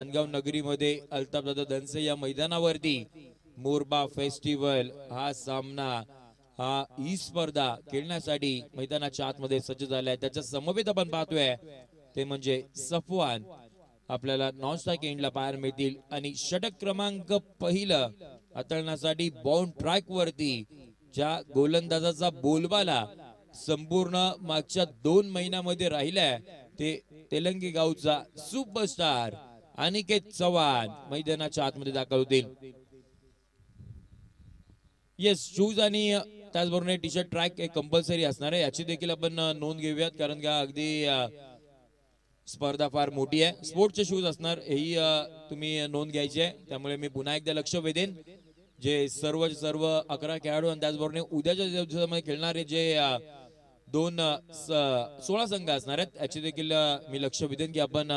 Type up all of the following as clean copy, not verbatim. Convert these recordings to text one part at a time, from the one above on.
माणगाव नगरीमध्ये अल्ताफदादा धनसे या मैदानावरती मोरबा फेस्टिवल हा सामना हा ही स्पर्धा खेळण्यासाठी मैदानाच्या आतमध्ये सज्ज झालाय. त्याच्या समवेत आपण पाहतोय ते म्हणजे सफवान आपल्याला नॉन स्ट्राइक एंडला पाहायला मिळतील आणि षटक क्रमांक पहिलं हाताळण्यासाठी बाउंड ट्रॅक वरती ज्या गोलंदाजाचा बोलबाला संपूर्ण मागच्या 2 महिन्यामध्ये राहिलाय ते तेलंगी गावचा सुपरस्टार अनिकेत चव्हाण मैदानाच्या आतमध्ये दाखल होतील. येस, शूज आणि त्याचबरोबर टी शर्ट ट्रॅक एक कंपल्सरी असणार आहे, याची देखील आपण नोंद घेऊयात, कारण का अगदी स्पर्धा फार मोठी आहे. स्पोर्टचे शूज असणार हेही तुम्ही नोंद घ्यायची आहे. त्यामुळे मी पुन्हा एकदा लक्ष वेधेन जे सर्व 11 खेळाडू आणि त्याचबरोबर उद्याच्या दिवसामध्ये खेळणारे जे 16 संघ असणार आहेत याची देखील मी लक्ष वेधेन की आपण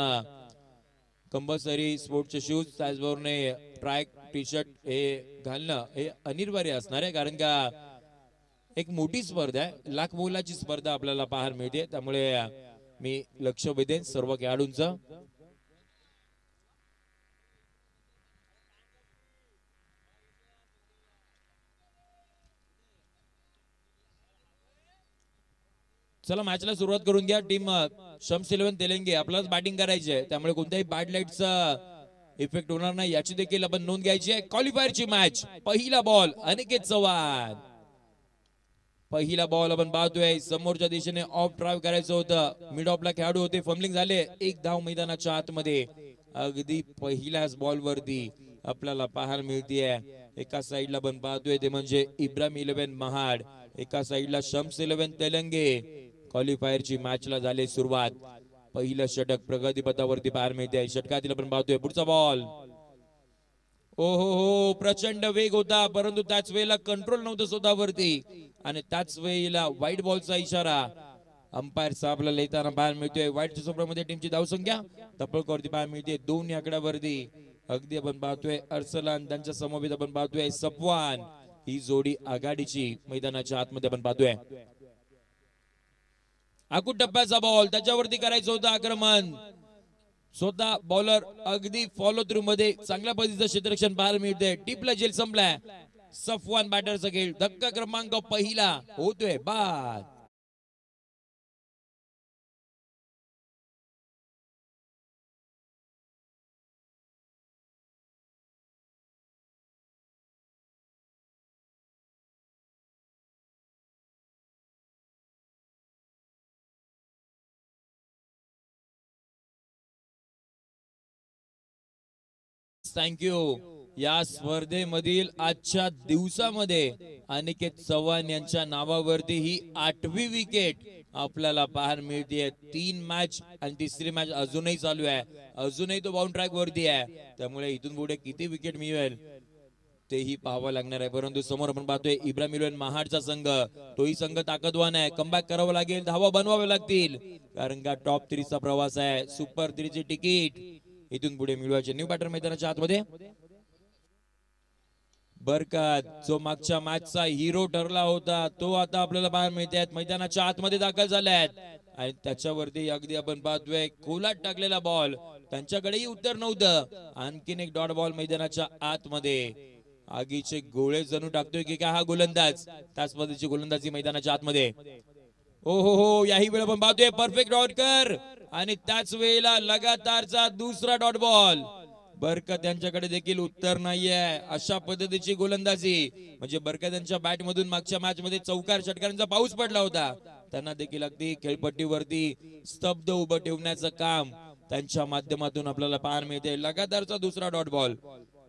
कंपल्सरी स्पोर्टचे शूज त्याचबरोबर ट्रॅक टी शर्ट हे घालणं हे अनिवार्य असणार आहे, कारण का एक मोठी स्पर्धा आहे, लाख मोलाची स्पर्धा आपल्याला पाहायला मिळते. त्यामुळे मी लक्ष वेधेन सर्व खेळाडूंचं. चला मॅचला सुरुवात करून घ्या. टीम शम्स 11 तेलंगे आपल्यालाच बॅटिंग करायची आहे, त्यामुळे कोणत्याही बॅड लाईटचा इफेक्ट होणार नाही याची देखील आपण नोंद घ्यायची आहे. क्वालिफायरची मॅच, पहिला बॉल अनिकेत चव्हाण. पहिला बॉल आपण पाहतोय समोरच्या दिशेने ऑफ ड्राईव्ह करायचं होतं, मिड ऑफला खेळाडू होते, फंबलिंग झाले, एक धाव मैदानाच्या आतमध्ये. अगदी पहिल्याच बॉल वरती आपल्याला पाहायला मिळतीये. एका साइडला आपण पाहतोय ते म्हणजे इब्राहिम 11 महाड, एका साइडला शम्स 11 तेलंगे. क्वालिफायरची मॅचला झाली सुरुवात. पहिलं षटक प्रगती पथावरती पाहायला मिळते. षटकातील आपण पाहतोय पुढचा बॉल. ओ हो, प्रचंड वेग होता, परंतु त्याच वेळेला कंट्रोल नव्हतं स्वतःवरती आणि त्याच वेळेला व्हाईट बॉलचा इशारा अंपायर साहेबला येताना पाहायला मिळतोय. व्हाईटच्या सोबतमध्ये टीमची धावसंख्या तपळकावरती पाहायला मिळते 2 या आकड्यावरती. अगदी आपण पाहतोय अर्सलान, त्यांच्या समवेत आपण पाहतोय सफवान, ही जोडी आघाडीची मैदानाच्या आतमध्ये आपण पाहतोय. आकूट टप्प्याचा बॉल, त्याच्यावरती करायचं होतं आक्रमण. स्वतः बॉलर अगदी फॉलो थ्रू मध्ये चांगल्या पद्धतीचं क्षेत्ररक्षण पाहायला मिळते. टिपला जेल संपलाय. सफवान बॅटरचा खेळ, धक्का क्रमांक पहिला होतोय बाद. थँक्यू. या स्पर्धेमधील आजच्या दिवसामध्ये अनिकेत चव्हाण यांच्या नावावरती ही 8वी विकेट आपल्याला पाहायला मिळते. 3 मॅच आणि तिसरी मॅच अजूनही चालू आहे, अजूनही तो बाउंड ट्रॅक वरती आहे, त्यामुळे इथून पुढे किती विकेट मिळेल तेही पाहावं लागणार आहे. परंतु समोर आपण पाहतोय इब्राहिम 11 महाडचा संघ, तोही संघ ताकदवान आहे. कमबॅक करावं लागेल, धावा बनवाव्या लागतील, कारण का टॉप 3 चा प्रवास आहे. सुपर 3 ची तिकीट इथून पुढे मिळवायचे. न्यू बॅटर मैदानाच्या आतमध्ये बरकत, जो मागच्या मॅचचा हिरो ठरला होता, तो आता आपल्याला पाहायला मिळते मैदानाच्या आतमध्ये दाखल झाल्यात. आणि त्याच्यावरती अगदी आपण पाहतोय खोलात टाकलेला बॉल, त्यांच्याकडेही उत्तर नव्हतं. आणखीन एक डॉट बॉल मैदानाच्या आतमध्ये. आगीचे गोळे जणू टाकतोय की काय हा गोलंदाज, त्याच पद्धतीची गोलंदाजी मैदानाच्या आतमध्ये. ओ हो, याही वेळा आपण पाहतोय परफेक्ट डॉट कर आणि त्याच वेळेला लगातारचा दुसरा डॉट बॉल. बरकत यांच्याकडे देखील उत्तर नाहीये. अशा पद्धतीची गोलंदाजी म्हणजे बरकत यांच्या बॅट मधून मागच्या मॅच मध्ये चौकार षटकारांचा पाऊस पडला होता, त्यांना देखील अगदी खेळपट्टीवरती स्तब्ध उभं ठेवण्याचं काम त्यांच्या माध्यमातून आपल्याला पाहायला मिळते. लगातारचा दुसरा डॉट बॉल.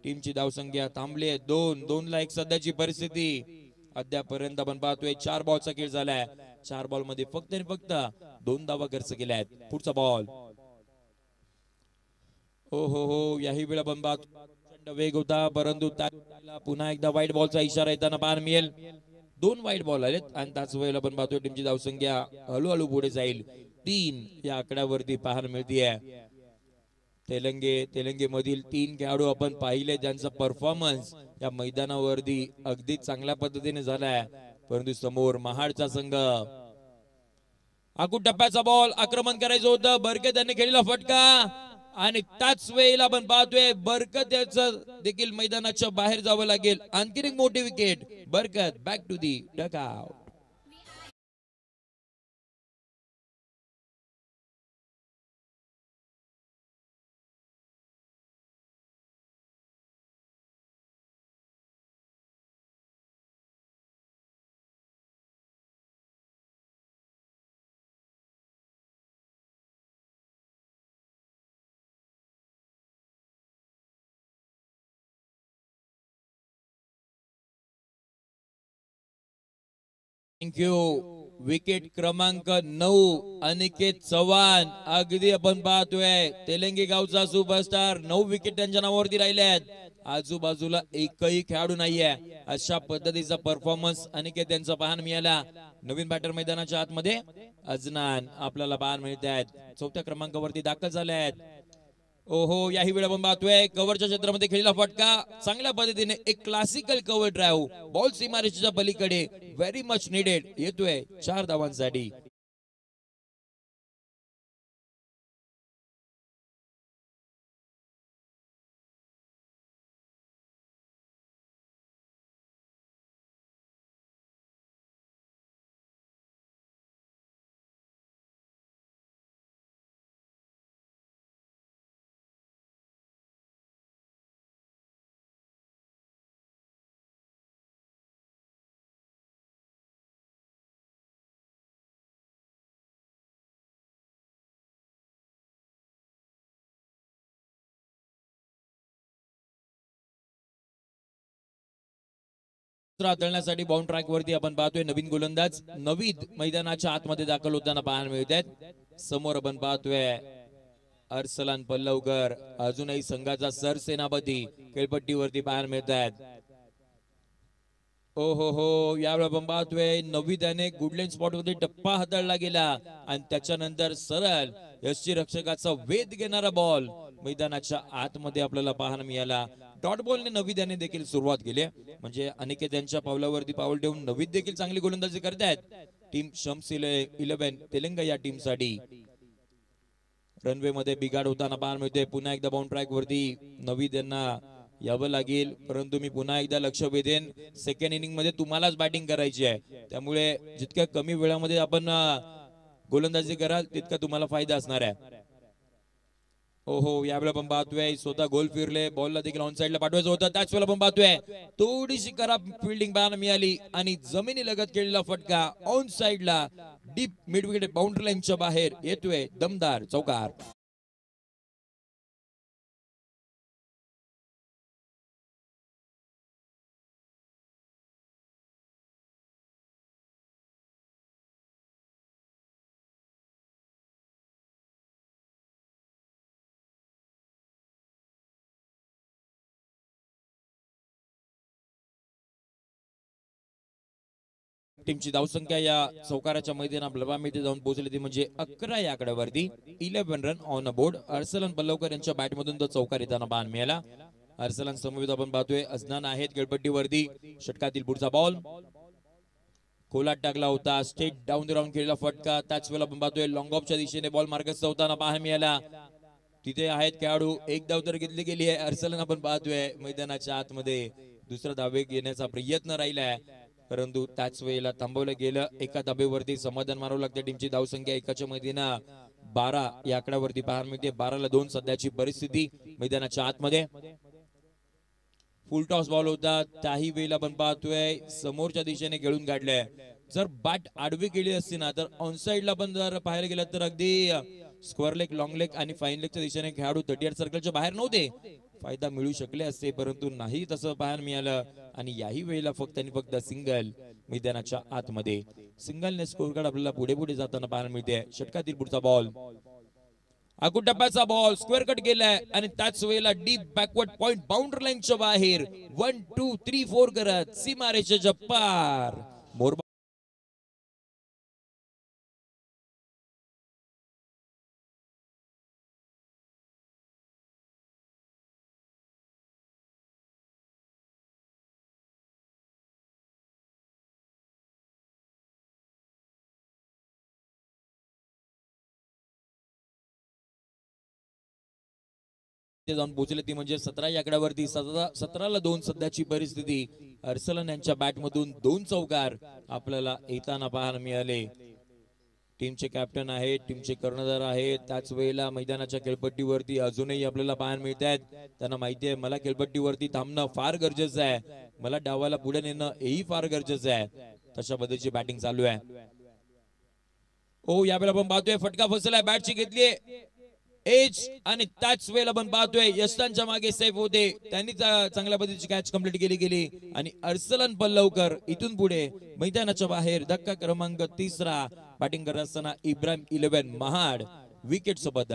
टीमची धावसंख्या थांबली आहे 2-2 एक सध्याची परिस्थिती. अद्यापर्यंत आपण पाहतोय 4 बॉलचा खेळ झालाय. 4 बॉल मध्ये फक्त आणि फक्त 2 धावा खर्च केल्या आहेत. पुढचा बॉल. हो, याही वेळा आपण पाहतो वेग होता, परंतु त्याला पुन्हा एकदा व्हाईट बॉलचा इशारा येताना पाहायला मिळेल. 2 व्हाईट बॉल आलेत आणि त्याच वेळेला आपण पाहतोय टीमची धावसंख्या हळूहळू पुढे जाईल. 3 या आकड्यावरती पाहायला मिळतीये. तेलंगे मधील 3 खेळाडू आपण पाहिले, ज्यांचा परफॉर्मन्स या मैदानावरती अगदी चांगल्या पद्धतीने झालाय. परंतु समोर महाडचा संघ. आकूट टप्प्याचा बॉल, आक्रमण करायचं होतं, बरके त्यांनी खेळलेला फटका आणि त्याच वेळेला आपण पाहतोय बरकत याचं देखील मैदानाच्या बाहेर जावं लागेल. आणखी एक मोठी wicket. Barkat back to the dugout. Thank you. Wicket क्रमांक 9 अनिकेत चव्हाण. अगदी आपण पाहतोय तेलंगी गावचा सुपरस्टार. 9 विकेट त्यांच्या नावावरती राहिल्या आहेत. आजूबाजूला एकही खेळाडू नाहीये. अशा पद्धतीचा परफॉर्मन्स अनिकेत यांचा पाहायला मिळाला. नवीन बॅटर मैदानाच्या आतमध्ये अजनान आपल्याला पाहायला मिळत आहेत. 4थ्या क्रमांकावरती दाखल झाले आहेत. ओहो, याही वेळा आपण पाहतोय कव्हरच्या क्षेत्रामध्ये खेळलेला फटका. चांगल्या पद्धतीने एक क्लासिकल कव्हर ड्राईव्ह. बॉल सीमारेषेच्या पलीकडे व्हेरी मच निडेड. येतोय 4 धावांसाठी. हाताळण्यासाठी बाउंड ट्रॅक वरती आपण पाहतोय नवीन गोलंदाज नवीद मैदानाच्या आतमध्ये दाखल होताना पाहायला मिळत आहेत. समोर आपण पाहतोय अर्सलान पल्लवकर. अजूनही संघाचा सरसेनापती खेळपट्टीवरती पाहायला मिळत आहेत. ओ हो, यावेळी आपण पाहतोय नवीद्याने गुडलँड स्पॉट मध्ये टप्पा हाताळला गेला आणि त्याच्यानंतर सरळ यष्टी रक्षकाचा वेध घेणारा बॉल मैदानाच्या आतमध्ये आपल्याला पाहायला मिळाला. डॉट बॉलने नवीद्याने देखील सुरुवात केली. म्हणजे अनिकेत यांच्या पावलावरती पाऊल ठेवून नवीद देखील चांगली गोलंदाजी करतायत. टीम शम्स 11 तेलंगा या टीम साठी रनवे मध्ये बिघाड होताना पाहायला मिळते. पुन्हा एकदा बाउंड ट्रॅक वरती नवीद यांना यावं लागेल. परंतु मी पुन्हा एकदा लक्ष वेधेन सेकंड इनिंग मध्ये तुम्हालाच बॅटिंग करायची आहे. त्यामुळे जितक्या कमी वेळामध्ये आपण गोलंदाजी कराल तितका तुम्हाला फायदा असणार आहे. ओहो, यावेळेला आपण पाहतोय स्वतः गोल फिरले. बॉलला देखील ऑन साइडला पाठवायचं होतं. त्याच वेळेला आपण पाहतोय थोडीशी खराब फिल्डिंग पाहायला मिळाली आणि जमिनी लगत केलेला फटका ऑन साइडला डीप मिड विकेट बाउंड्री लाईनच्या बाहेर येतोय दमदार चौकार. टीमची धावसंख्या या चौकाराच्या मैदानात आपल्याला जाऊन पोहोचली ती म्हणजे 11 या आकड्यावरती. 11 run on a board. Arsalan पल्लवकर यांच्या बॅट मधून तो चौकार येताना पाहायला मिळाला. अर्सलन समवेत आपण पाहतोय अजनान आहेत खेळपट्टीवरती. षटकातील पुढचा बॉल खोलात टाकला होता. स्टेट डाऊन द राऊंड खेळला फटका. त्याच वेळेला आपण पाहतोय लॉंग ऑफच्या दिशेने बॉल मार्गस्थ होताना पाहायला मिळाला. तिथे आहेत खेळाडू. एक धाव तर घेतली गेली आहे. अर्सलन आपण पाहतोय मैदानाच्या आतमध्ये दुसरा धावे घेण्याचा प्रयत्न राहिलाय परंतु त्याच वेळेला थांबवलं गेलं. एका धाबेवरती समाधान मारावं लागतं. टीमची धावसंख्या एकाच्या मैदाना 12 या आकड्यावरती पाहायला मिळते. 12-2 सध्याची परिस्थिती मैदानाच्या आतमध्ये. फुल टॉस बॉल होता. त्याही वेळेला आपण पाहतोय समोरच्या दिशेने खेळून काढलंय. जर बॅट आडवी केली असती ना तर ऑन साइडला पण जर पाहायला गेलं तर अगदी स्क्वेअर लेग, लॉंग लेग आणि फाईन लेगच्या दिशेने खेळाडू 38 सर्कलच्या बाहेर नव्हते. फायदा मिळू शकले असते परंतु नाही तसं पाहायला मिळालं. आणि याही वेळेला फक्त आणि फक्त सिंगल मैदानाच्या आतमध्ये. सिंगलने स्कोर कार्ड आपल्याला पुढे पुढे जाताना पाहायला मिळते. षटकातील पुढचा बॉल आकुट टप्प्याचा बॉल स्क्वेअर कट गेलाय आणि त्याच वेळेला डीप बॅकवर्ड पॉइंट बाउंड्री लाईनच्या बाहेर 1 2 3 4 करत सीमारेषेच्या पार. मोर ते जाऊन पोहोचले ती म्हणजे 17 या आकड्यावरती 17ला 2 सध्याची परिस्थिती. अर्सलन यांच्या बॅटमधून 2 चौकार आपल्याला येताना पाहायला मिळाले. टीमचे कॅप्टन आहेत, टीमचे कर्णधार आहेत, त्याच वेळेला मैदानाच्या खेळपट्टीवरती अजूनही आपल्याला पाहायला मिळत आहेत. त्यांना माहिती आहे मला खेळपट्टीवरती थांबणं फार गरजेचं आहे, मला डावाला पुढे नेणं हेही फार गरजेचं आहे. तशा पद्धतीची बॅटिंग चालू आहे. ओ यावेळेला आपण पाहतोय फटका फसलाय, बॅटची घेतलीये एज आणि त्याच वेळेला आपण पाहतोय यशतांच्या मागे सेफ होते, त्यांनी चांगल्या पद्धतीची कॅच कंप्लीट केली आणि अर्सलन पल्लवकर इथून पुढे मैदानाच्या बाहेर. धक्का क्रमांक 3 बॅटिंग करत असताना इब्राहिम 11 महाड विकेट सोबत.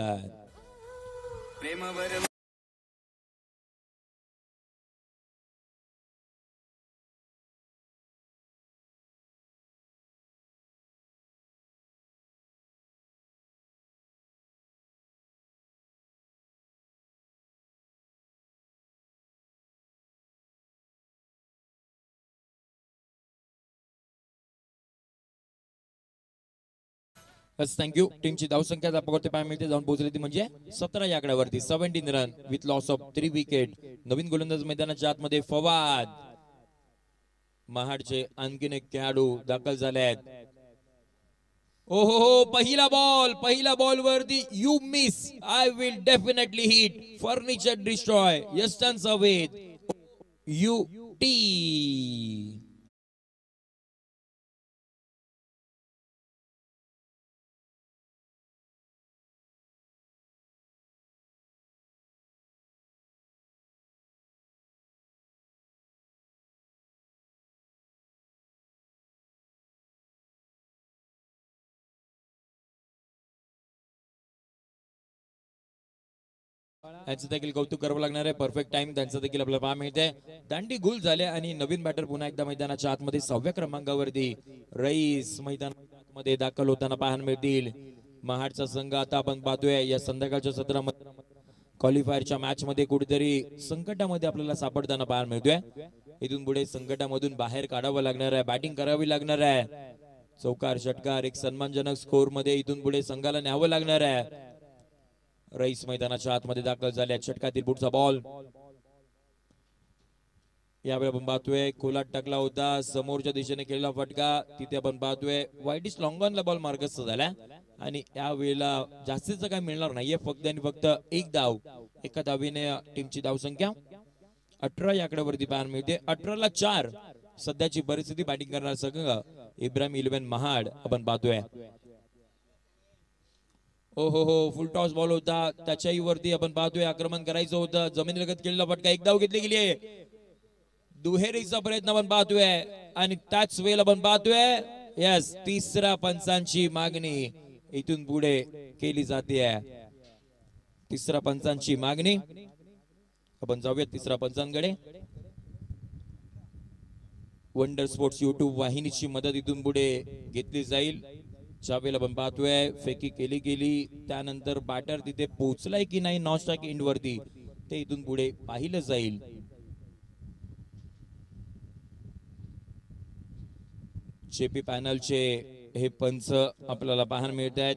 बस थँक्यू. टीमची धावसंख्या आपल्याकडे पाहायला मिळते, जाऊन पोहोचली ती म्हणजे 17 या आकड्यावरती 17 run with loss of 3 wicket. नवीन गोलंदाज मैदानाच्या आतमध्ये फवाद. महाडचे आणखीन एक खेळाडू दाखल झाले आहेत. ओहो हो, पहिला बॉल वरती you miss, I will definitely hit, furniture destroy, यस्टन अवेद यू टी. यांचं देखील कौतुक करावं लागणार आहे. परफेक्ट टाइम त्यांचं देखील आपल्याला पाहायला मिळते. दांडी गुल झाले आणि नवीन बॅटर पुन्हा एकदा मैदानाच्या आतमध्ये 6व्या क्रमांकावरती रईस मैदानामध्ये दाखल होताना पाहायला मिळतील. महाडचा संघ आता आपण पाहतोय या संध्याकाळच्या सत्रामध्ये क्वालिफायरच्या मॅच मध्ये कुठेतरी संकटामध्ये आपल्याला सापडताना पाहायला मिळतोय. इथून पुढे संकटामधून बाहेर काढावं लागणार आहे, बॅटिंग करावी लागणार आहे. चौकार षटकार एक सन्मानजनक स्कोर मध्ये इथून पुढे संघाला न्यावं लागणार आहे. रईस मैदानाच्या आतमध्ये दाखल झाले. षटकातील पुढचा बॉल यावेळी आपण पाहतोय कोलाट टाकला होता, समोरच्या दिशेने केलेला फटका, तिथे आपण पाहतोय वाईटिश लॉंगॉनला बॉल मार्गस्थ झाला आणि या वेळेला जास्तीचं काय मिळणार नाहीये, फक्त आणि फक्त एक धाव. एका धावीने टीमची धावसंख्या 18 या आकड्यावरती पाहायला मिळते. 18ला 4 सध्याची परिस्थिती. बॅटिंग करणार संघ इब्राहिम 11 महाड आपण पाहतोय. हो हो हो, फुल टॉस बॉल होता, त्याच्याही वरती आपण पाहतोय आक्रमण करायचं होतं, जमिनीलगत केलेला फटका, एक धाव घेतली गेली आहे. दुहेरीचा प्रयत्न आपण पाहतोय आणि त्याच वेळेला आपण पाहतोय यस तिसरा पंचांची मागणी इथून पुढे केली जाते. तिसरा पंचांची मागणी आपण जाऊया तिसरा पंचांकडे. वंडर स्पोर्ट्स युट्यूब वाहिनीची मदत इथून पुढे घेतली जाईल. ज्यावेळेला आपण पाहतोय फेकी केली गेली, त्यानंतर बॅटर तिथे पोहोचलाय की नाही नॉन स्ट्राइक एंड वरती ते इथून पुढे पाहिलं जाईल. जेपी पॅनलचे हे पंच आपल्याला पाहायला मिळत आहेत.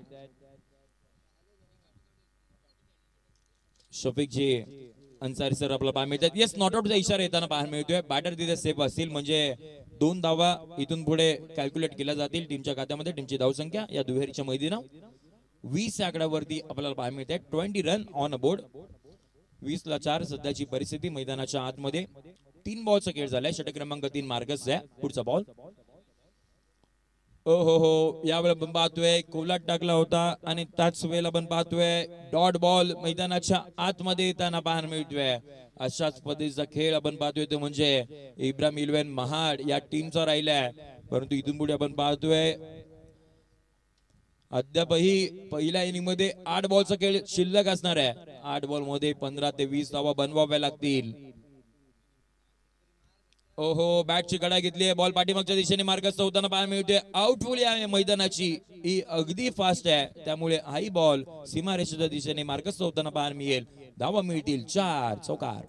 शफिकजी अन्सारी सर आपल्याला पाहायला मिळतात. येस, नॉट आउटचा इशारा येताना पाहायला मिळतोय. बॅटर तिथे सेफ असतील म्हणजे 2 धावा इथून पुढे कॅल्क्युलेट केल्या जातील टीमच्या खात्यामध्ये. टीमची धावसंख्या या दुहेरीच्या मैदानात 20 आकड्यावरती आपल्याला पाहायला मिळते. 20 रन ऑन अबोर्ड. 20ला 4 सध्याची परिस्थिती. मैदानाच्या आतमध्ये 3 बॉलचा खेळ झालाय. षटक क्रमांक 3 मार्गस आहे. पुढचा बॉल हो हो हो, यावेळेला आपण पाहतोय कोलाट टाकला होता आणि त्याच वेळेला आपण पाहतोय डॉट बॉल मैदानाच्या आतमध्ये येताना पाहायला मिळतोय. अशाच पद्धतीचा खेळ आपण पाहतोय तो म्हणजे इब्राहिम 11 महाड या टीमचा राहिलाय. परंतु इथून पुढे आपण पाहतोय अद्यापही पहिल्या इनिंग मध्ये 8 बॉलचा खेळ शिल्लक असणार आहे. 8 बॉल मध्ये 15 ते 20 धावा बनवाव्या लागतील. ओहो, बॅटची कडा घेतली आहे, बॉल पाठीमागच्या दिशेने मार्गस्थ होताना पाहायला मिळते. आउटफुल आहे मैदानाची, ही अगदी फास्ट आहे, त्यामुळे हाही बॉल सीमारेषेच्या दिशेने मार्गस्थ होताना पाहायला मिळेल. धावा मिळतील 4 चौकार.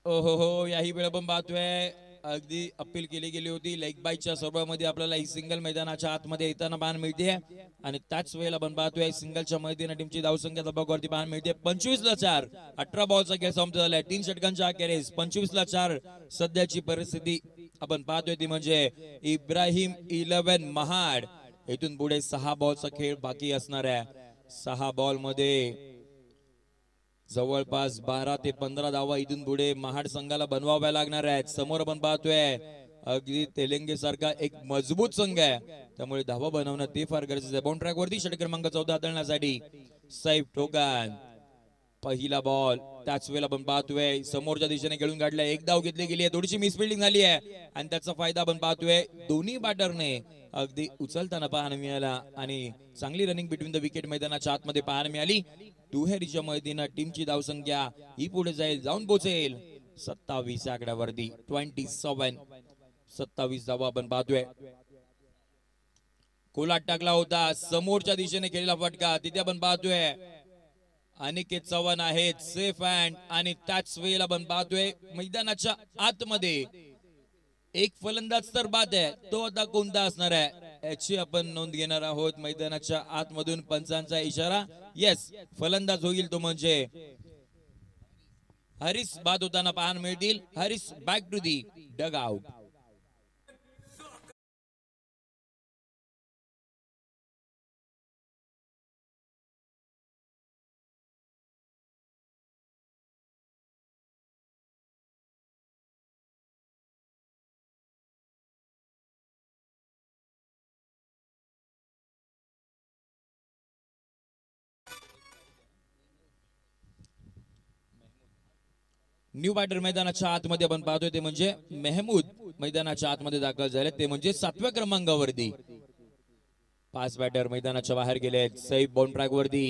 ओ हो याही वेळ आपण पाहतोय अगदी अपील केली गेली होती लेग बाईच्या स्वरूपामध्ये आपल्याला ही सिंगल मैदानाच्या आतमध्ये येताना पाहायला मिळते आणि त्याच वेळेला आपण पाहतोय सिंगलच्या मदतीने टीमची धावसंख्या दबावावरती पाहायला मिळते 25-4 18 बॉलचा खेळ समाप्त झालाय 3 षटकांच्या अखेरीस 25-4 सध्याची परिस्थिती आपण पाहतोय ती म्हणजे इब्राहिम 11 महाड इथून पुढे 6 बॉलचा खेळ बाकी असणार आहे 6 बॉल मध्ये जवळपास 12 ते 15 धावा इथून पुढे महाड संघाला बनवाव्या लागणार आहेत समोर आपण पाहतोय अगदी तेलंगे सारखा एक मजबूत संघ आहे त्यामुळे धावा बनवणं ते फार गरजेचं आहे बाउंड ट्रॅक वरती षटक क्रमांक 14 हाताळण्यासाठी सैफ ठोकान पहिला बॉल त्याच वेळेला आपण पाहतोय समोरच्या दिशेने खेळून काढलाय एक धाव घेतली गेली आहे थोडीशी मिसफिल्डिंग झाली आहे आणि त्याचा फायदा आपण पाहतोय दोन्ही बॅटरने अगदी उचलताना पाहायला मिळाला आणि चांगली रनिंग बिटवीन द विकेट मैदानाच्या आतमध्ये पाहायला मिळाली दुहेरीच्या मदतीनं टीमची धावसंख्या ही पुढे जाईल जाऊन पोहोचेल 27 आकड्यावरती 27 धावा आपण पाहतोय कोलाट टाकला होता समोरच्या दिशेने खेळलेला फटका तिथे आपण पाहतोय अनिकेत चव्हाण आहेत सेफ हँड आणि त्याच वेळेला आपण पाहतोय मैदानाच्या आतमध्ये एक फलंदाज तर बाद आहे तो आता कोणता असणार आहे याची आपण नोंद घेणार आहोत मैदानाच्या आतमधून पंचांचा इशारा येस फलंदाज होईल तो म्हणजे हरीस बाद होताना पाहायला मिळतील Haris back to the dugout new batter मैदानाच्या आतमध्ये आपण पाहतोय ते म्हणजे मेहमूद मैदानाच्या आतमध्ये दाखल झाले ते म्हणजे 7व्या क्रमांकावरती 5 बॅटर मैदानाच्या बाहेर गेले सैफ बाउंड ट्रॅक वरती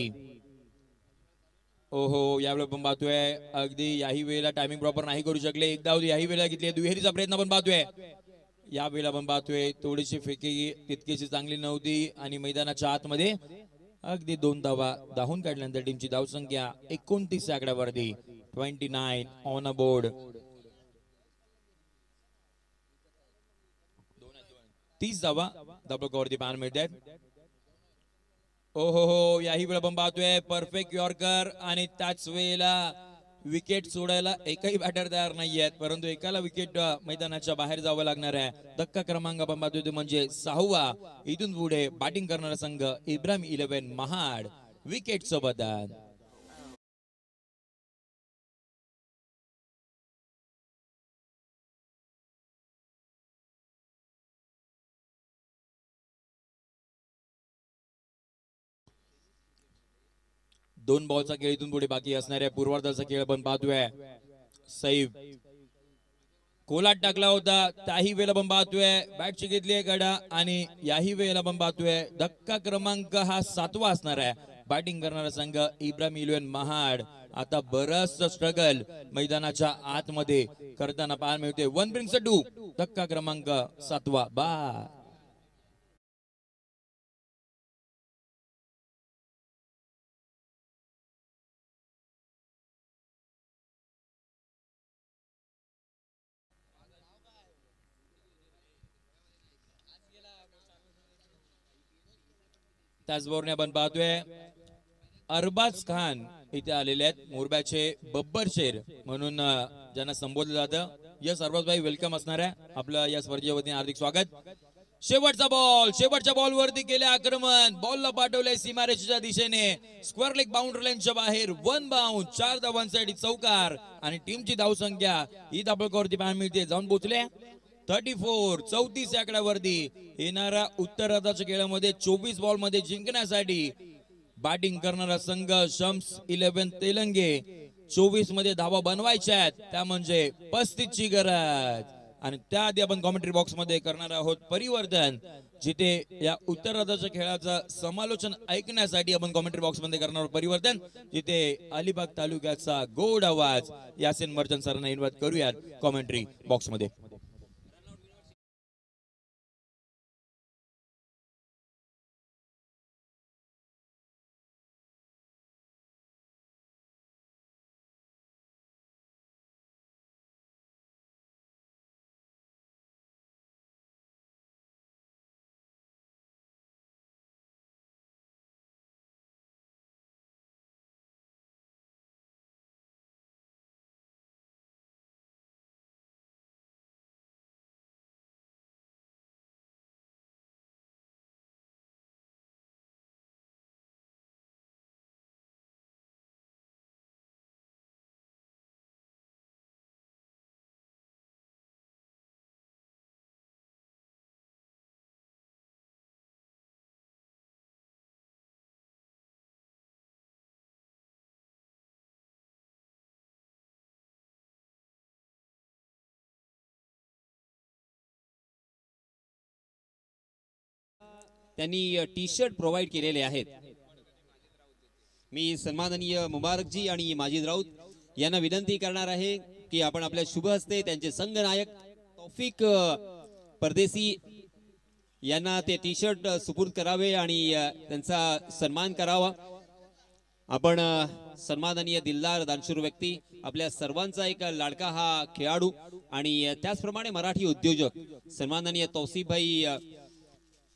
ओहो यावेळी आपण पाहतोय अगदी याही वेळेला टायमिंग प्रॉपर नाही करू शकले एक धाव याही वेळेला घेतली दुहेरीचा प्रयत्न आपण पाहतोय या वेळेला आपण पाहतोय थोडीशी फेकी तितकीशी चांगली नव्हती आणि मैदानाच्या आतमध्ये अगदी 2 धावा धावून काढल्यानंतर टीमची धावसंख्या 29 आकड्यावरती 29 ऑन अ बोर्ड 30 धावा धाबळकावरती पाहायला मिळतात ओ हो याही वेळा आपण पाहतोय परफेक्ट यॉर्कर आणि त्याच वेळेला विकेट सोडायला एकही बॅटर तयार नाही आहेत परंतु एकाला विकेट मैदानाच्या बाहेर जावं लागणार आहे धक्का क्रमांक आपण पाहतोय ते म्हणजे 6वा इथून पुढे बॅटिंग करणारा संघ इब्राहिम 11 महाड विकेट सोबत दोन बॉलचा खेळ इथून पुढे बाकी असणाऱ्या पूर्वार्धाचा खेळ आपण पाहतोय सैफ कोलाट टाकला होता त्याही वेळेला आपण पाहतोय बॅटची घेतली आहे गडा आणि याही वेळेला आपण पाहतोय धक्का क्रमांक हा 7वा असणार आहे बॅटिंग करणारा संघ इब्राहिम 11 महाड आता बरंच स्ट्रगल मैदानाच्या आतमध्ये करताना पाहायला मिळते 1 ब्रिंग्स 2 धक्का क्रमांक 7वा बा त्याचबरोबर आपण पाहतोय अरबाज खान इथे आलेले आहेत मोरब्याचे बब्बर शेर म्हणून ज्यांना संबोधलं जातं यस अरबाज भाई वेलकम असणार आहे आपलं या स्पर्धेच्या वतीने हार्दिक स्वागत शेवटचा बॉल शेवटच्या बॉल वरती केले आक्रमण बॉलला पाठवलंय सीमारेषेच्या दिशेने स्क्वेअर लेग बाउंड्री लाईनच्या बाहेर 1 बाउंड 4 धावांसाठी चौकार आणि टीमची धावसंख्या ही धाबळकावरती पाहायला मिळते जाऊन पोहोचले 34 आकड्यावरती येणाऱ्या उत्तरार्धाच्या खेळामध्ये 24 बॉल मध्ये जिंकण्यासाठी बॅटिंग करणारा संघ शम्स 11 तेलंगे 24 मध्ये धावा बनवायच्या आहेत त्या म्हणजे 35 ची गरज आणि त्याआधी आपण कॉमेंट्री बॉक्स मध्ये करणार आहोत परिवर्तन जिथे या उत्तरार्धाच्या खेळाचं समालोचन ऐकण्यासाठी आपण कॉमेंट्री बॉक्स मध्ये करणार आहोत परिवर्तन जिथे अलिबाग तालुक्याचा गोड आवाज यासिन मर्चंट सरांना इन्व्हाइट करूयात कॉमेंट्री बॉक्स मध्ये त्यांनी टी शर्ट प्रोव्हाइड केलेले आहेत. मी सन्माननीय मुबारकजी आणि माजिद राऊत यांना विनंती करणार आहे की आपण आपल्या शुभ हस्ते त्यांचे संघनायक तौफिक परदेसी यांना ते टी शर्ट सुपूर्द करावे आणि त्यांचा सन्मान करावा. आपण सन्माननीय दिलदार दानशूर व्यक्ती, आपल्या सर्वांचा एक लाडका हा खेळाडू आणि त्याचप्रमाणे मराठी उद्योजक सन्माननीय तौसिफभाई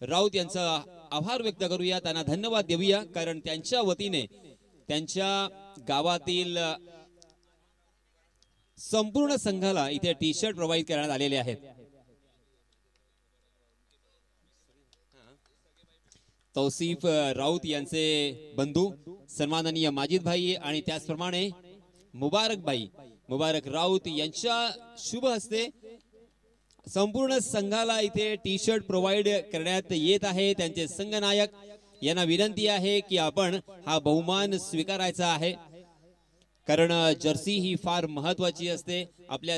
राऊत यांचा आभार व्यक्त करूया, त्यांना धन्यवाद देऊया, कारण त्यांच्या वतीने त्यांच्या गावातील संपूर्ण संघाला इथे टी शर्ट प्रोव्हाइड करण्यात आलेले आहेत. तौसिफ राऊत यांचे बंधू सन्माननीय माजिद भाई आणि त्याचप्रमाणे मुबारक राऊत यांच्या शुभ हस्ते संपूर्ण संघाला इथे टी शर्ट प्रोव्हाइड करण्यात येत आहे. त्यांचे संघनायक यांना विनंती आहे की आपण हा बहुमान स्वीकारायचा आहे, कारण जर्सी ही फार महत्वाची असते. आपल्या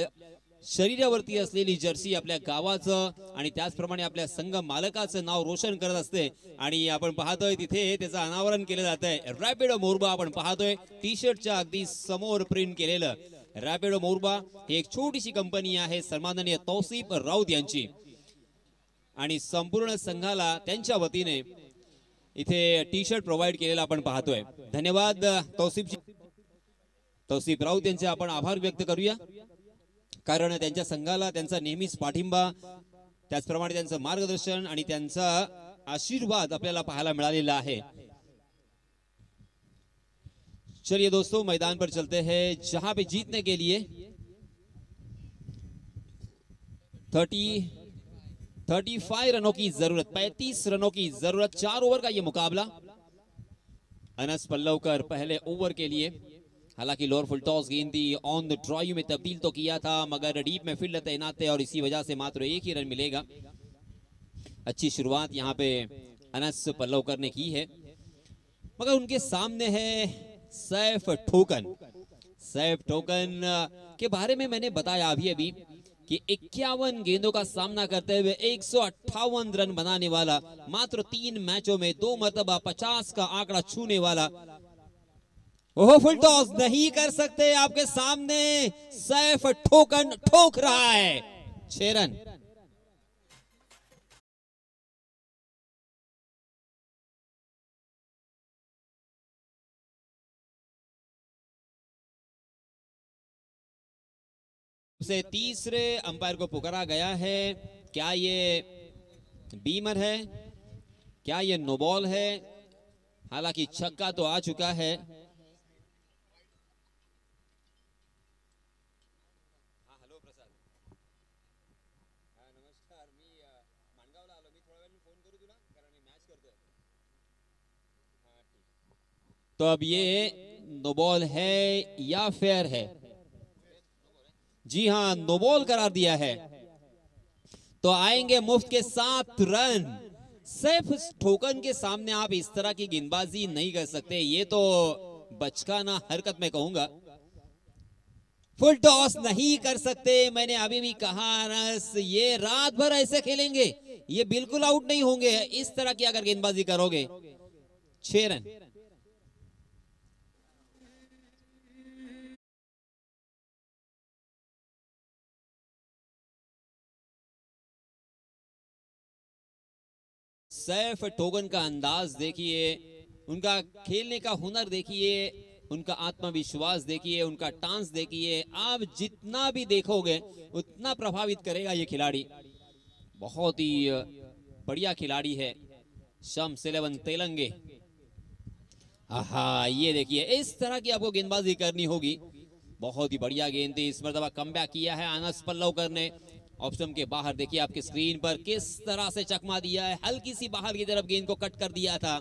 शरीरावरती असलेली जर्सी आपल्या गावाचं आणि त्याचप्रमाणे आपल्या संघ मालकाचं नाव रोशन करत असते. आणि आपण पाहतोय तिथे त्याचं अनावरण केलं जात आहे. रॅपिडो मोरबा आपण पाहतोय टी शर्टच्या अगदी समोर प्रिंट केलेलं. रॅपिडो मोरबा ही एक छोटीशी कंपनी आहे सन्माननीय तौसिफ राऊत यांची, आणि संपूर्ण संघाला त्यांच्या वतीने इथे टी शर्ट प्रोव्हाइड केलेला आपण पाहतोय. धन्यवाद तौसिफ राऊत यांचे आपण आभार व्यक्त करूया, कारण त्यांच्या संघाला त्यांचा नेहमीच पाठिंबा, त्याचप्रमाणे त्यांचं मार्गदर्शन आणि त्यांचा आशीर्वाद आपल्याला पाहायला मिळालेला आहे. चलिए दोस्तों, मैदान पर चलते हैं, जहां पे जीतने के लिए 35 रनों की जरूरत, 35 रनों की जरूरत. 4 ओवर का ये मुकाबला. अनस पल्लवकर पहले ओवर के लिए, हालांकि लोअर फुल टॉस गेंद थी, ऑन द ड्राइव में तब्दील तो किया था, मगर डीप में फील्ड तैनात है और इसी वजह से मात्र 1 ही रन मिलेगा. अच्छी शुरुआत यहाँ पे अनस पल्लवकर ने की है, मगर उनके सामने है सैफ ठोकन. सैफ ठोकन के बारे में मैंने बताया अभी कि 51 गेंदों का सामना करते हुए 158 रन बनाने वाला, मात्र 3 मैचों में 2 मरतबा 50 का आंकड़ा छूने वाला. ओह, फुल टॉस नहीं कर सकते, आपके सामने सैफ ठोकन ठोक रहा है. 6 रन. उसे तीसरे अंपायर को पुकारा गया है. क्या ये बीमर है, क्या ये नो बॉल है? हालांकि छक्का तो आ चुका है. तो अब ये नो बॉल है या फेयर है? जी हाँ, नो बॉल करार दिया है. तो आएंगे मुफ्त के 7 रन. सैफ ठोकन के सामने आप इस तरह की गेंदबाजी नहीं कर सकते, ये तो बचकाना हरकत में कहूंगा. फुल टॉस नहीं कर सकते, मैंने अभी भी कहा अनस, ये रात भर ऐसे खेलेंगे, ये बिल्कुल आउट नहीं होंगे इस तरह की अगर गेंदबाजी करोगे. 6 रन. सैफ ठोकन का अंदाज देखिए, उनका खेलने का हुनर देखिए, उनका आत्मविश्वास देखिए, उनका टांस देखिए. आप जितना भी देखोगे उतना प्रभावित करेगा ये खिलाड़ी. बहुत ही बढ़िया खिलाड़ी है शम्स 11 तेलंगे. आहा, ये देखिए, इस तरह की आपको गेंदबाजी करनी होगी. बहुत ही बढ़िया गेंद थी. इस मरतबा कमबैक किया है अनस पल्लवकर ने. ऑप्शन के बाहर देखिए आपके स्क्रीन पर किस तरह से चकमा दिया है, हल्की सी बाहर की तरफ गेंद को कट कर दिया था.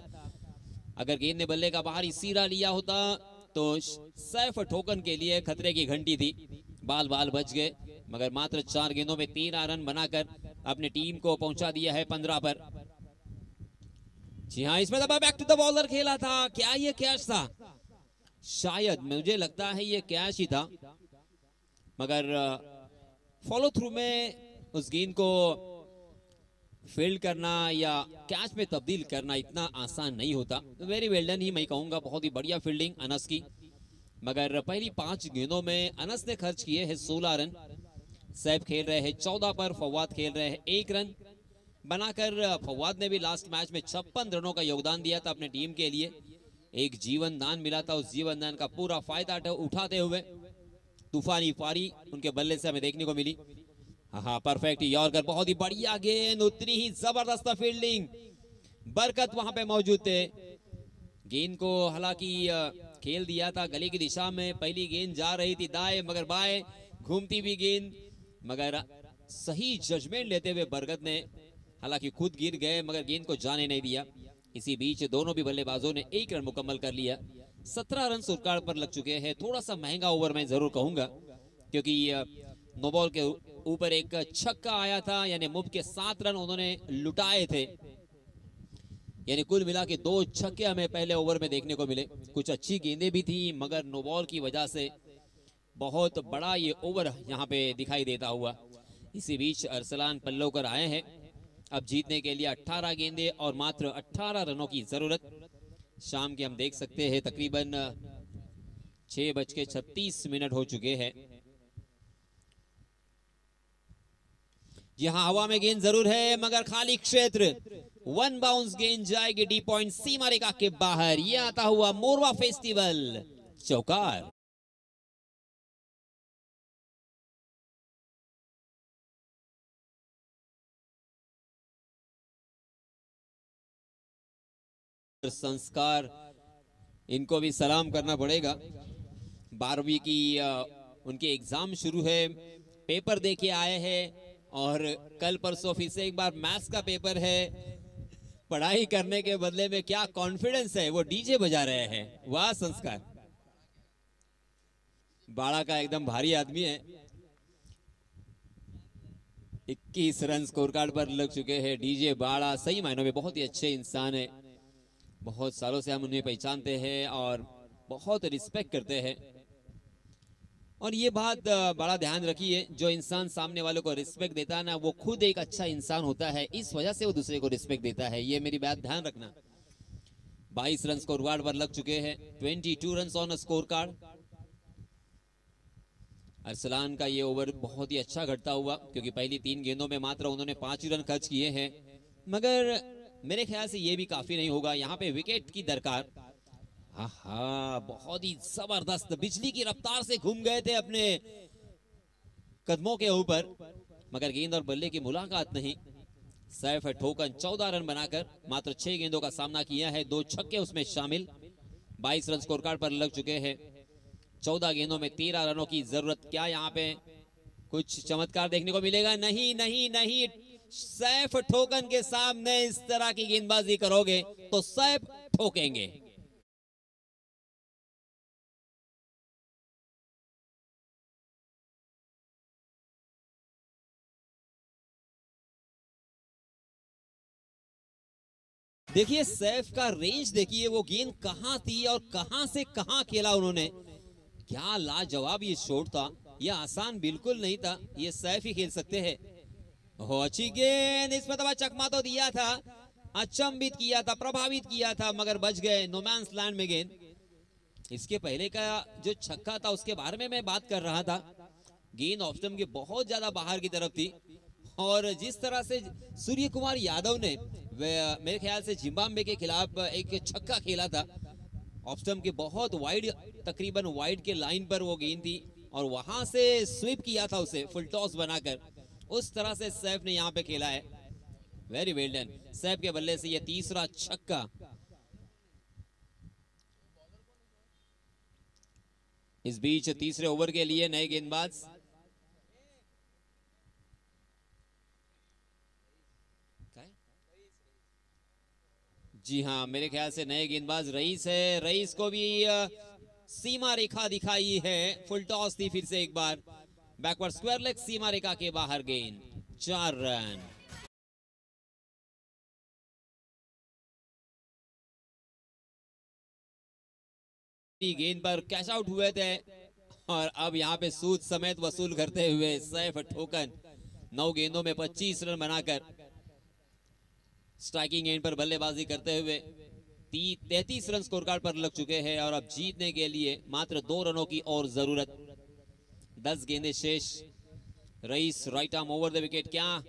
अगर गेंद ने बल्ले का बाहर सीरा लिया होता तो सैफ ठोकन के लिए खतरे की घंटी थी. बाल बच गए, मगर मात्र 4 गेंदों में 13 रन बनाकर अपनी टीम को पहुंचा दिया है 15 पर. जी हाँ, इसमें बैक टू द बॉलर खेला था. क्या ये कैच था? शायद मुझे लगता है ये कैच ही था, मगर फॉलो थ्रू में उस गेंद को फील्ड करना या कैच में तब्दील करना इतना आसान नहीं होता। वेरी वेल डन ही मैं कहूंगा, बहुत ही बढ़िया फील्डिंग अनस की। मगर पहली 5 गेंदों में अनस ने खर्च किए हैं 16 रन। सैफ खेल रहे हैं 14 पर, फवाद खेल रहे हैं 1 रन बनाकर। फवाद ने भी लास्ट मैच में 56 रनों का योगदान दिया था अपने टीम के लिए। एक जीवन दान मिला था, उस जीवन दान का पूरा फायदा उठाते हुए तूफानी पारी उनके बल्ले से हमें देखने को मिली। हाँ, परफेक्ट यॉर्कर, बहुत ही बढ़िया गेंद, उतनी ही जबरदस्त फील्डिंग। बरकत वहां पे मौजूद थे। गेंद को हालांकि खेल दिया था गले की दिशा में। पहली गेंद जा रही थी दाएं, मगर बाएं घूमती भी गेंद, मगर सही जजमेंट लेते हुए बरकत ने हालांकि खुद गिर गए मगर गेंद को जाने नहीं दिया। इसी बीच दोनों भी बल्लेबाजों ने 1 रन मुकम्मल कर लिया। 17 रन स्कोर पर लग चुके हैं। थोड़ा सा महंगा ओवर मैं जरूर कहूंगा, क्योंकि नो बॉल के ऊपर एक छक्का आया था, यानी मुफ्त के 7 रन उन्होंने लुटाए थे। यानी कुल मिला के 2 छक्के हमें पहले ओवर में देखने को मिले। कुछ अच्छी गेंदें भी थी, मगर नो बॉल की वजह से बहुत बड़ा ये ओवर यहाँ पे दिखाई देता हुआ। इसी बीच अरसलान पल्लवकर आए हैं अब जीतने के लिए। 18 गेंदे और मात्र 18 रनों की जरूरत। शाम के हम देख सकते हैं तकरीबन 6:36 हो चुके हैं। यहां हवा में गेंद जरूर है, मगर खाली क्षेत्र। 1 बाउंस गेंद जाएगी डी पॉइंट सीमा रेखा के बाहर। यह आता हुआ मोरवा फेस्टिवल चौकार। संस्कार, इनको भी सलाम करना पड़ेगा। 12वीं की उनके एग्जाम शुरू है, पेपर दे के आए हैं और कल परसों फिर से एक बार मैथ्स का पेपर है। पढ़ाई करने के बदले में क्या कॉन्फिडेंस है, वो डीजे बजा रहे हैं। वाह संस्कार, बाड़ा का एकदम भारी आदमी है। 21 रन स्कोर कार्ड पर लग चुके हैं डीजे बाड़ा। सही मायनों में बहुत ही अच्छे इंसान है। बहुत सालों से हम उन्हें पहचानते हैं और बहुत रिस्पेक्ट करते हैं। और ये बात बड़ा ध्यान रखिए, जो इंसान सामने वालों को रिस्पेक्ट देता है ना, वो खुद एक अच्छा इंसान होता है। इस वजह से वो दूसरे को रिस्पेक्ट देता है। ये मेरी बात ध्यान रखना। 22 रन स्कोर कार्ड पर लग चुके हैं। 22 run on score card. Arsalan का ये ओवर बहुत ही अच्छा घटता हुआ, क्योंकि पहली 3 गेंदों में मात्र उन्होंने 5 रन खर्च किए हैं। मगर मेरे ख्याल से ये भी काफी नहीं होगा, यहाँ पे विकेट की दरकार। हाँ, बहुत ही जबरदस्त बिजली की रफ्तार से घूम गए थे अपने कदमों के ऊपर, मगर गेंद और बल्ले की मुलाकात नहीं। सैफ ठोकन 14 रन बनाकर मात्र 6 गेंदों का सामना किया है, 2 छक्के उसमें शामिल। 22 रन स्कोर कार्ड पर लग चुके हैं। 14 गेंदों में 13 रनों की जरूरत। क्या यहाँ पे कुछ चमत्कार देखने को मिलेगा? नहीं नहीं नहीं। सैफ ठोकन के सामने इस तरह की गेंदबाजी करोगे तो सैफ ठोकेंगे। देखिए सैफ का रेंज देखिए, वो गेंद कहां थी और कहां से कहां खेला उन्होंने। क्या लाजवाब ये शॉट था। ये आसान बिल्कुल नहीं था, ये सैफ ही खेल सकते हैं। हो अच्छी गेंद, इसमें तो चकमा तो दिया था, अचंभित किया था, प्रभावित किया था, मगर बच गए नोमैंस लैंड में गेंद। इसके पहले का जो छक्का था उसके बारे में मैं बात कर रहा था। गेंद ऑफ स्टंप के बहुत ज्यादा बाहर की तरफ थी, और जिस तरह से सूर्य कुमार यादव ने मेरे ख्याल से जिम्बाब्वे के खिलाफ एक छक्का खेला था, ऑफ स्टंप के बहुत वाइड, तकरीबन वाइड के लाइन पर वो गेंद थी, और वहां से स्वीप किया था उसे फुल टॉस बनाकर। उस तरह से सैफ ने यहां पे खेला है। वेरी वेल डन। सैफ के बल्ले से ये तीसरा छक्का। इस बीच तीसरे ओवर के लिए नए गेंदबाज जी हाँ, मेरे ख्याल से नए गेंदबाज रईस है। रईस को भी सीमा रेखा दिखाई है। फुल टॉस थी फिर से एक बार, बैकवर्ड स्क्वायर लेग, सीमा रेखा के बाहर गेंद। 4 रन। गेंद पर कैच आउट हुए थे, और अब यहां पे सूद समेत वसूल करते हुए सैफ ठोकन 9 गेंदों में 25 रन बनाकर स्ट्राइकिंग एंड पर बल्लेबाजी करते हुए 33 रन स्कोर कार्ड पर लग चुके हैं और अब जीतने के लिए मात्र 2 रनों की और जरूरत। 10 गेंदें शेष। Rais right arm over the wicket, क्या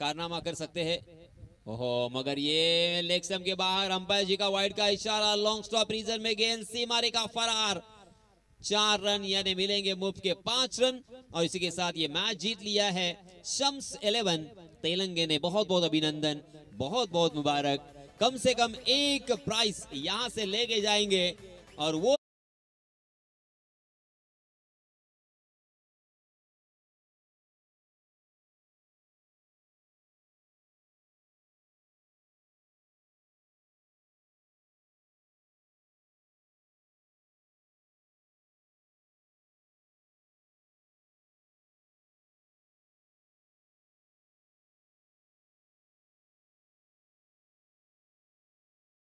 कारनामा कर सकते हैं? ओहो, मगर ये लेग स्टंप के बाहर, अंपायर जी का वाइड का इशारा, लॉन्ग स्टॉप रीजन में गेंद सीमारे का फरार। 4 रन यानी मिलेंगे मुफ्त के 5 रन और इसी के साथ ये मैच जीत लिया है शम्स 11 तेलंगे ने। बहुत बहुत अभिनंदन, बहुत बहुत मुबारक। कम से कम एक प्राइस यहां से लेके जाएंगे और वो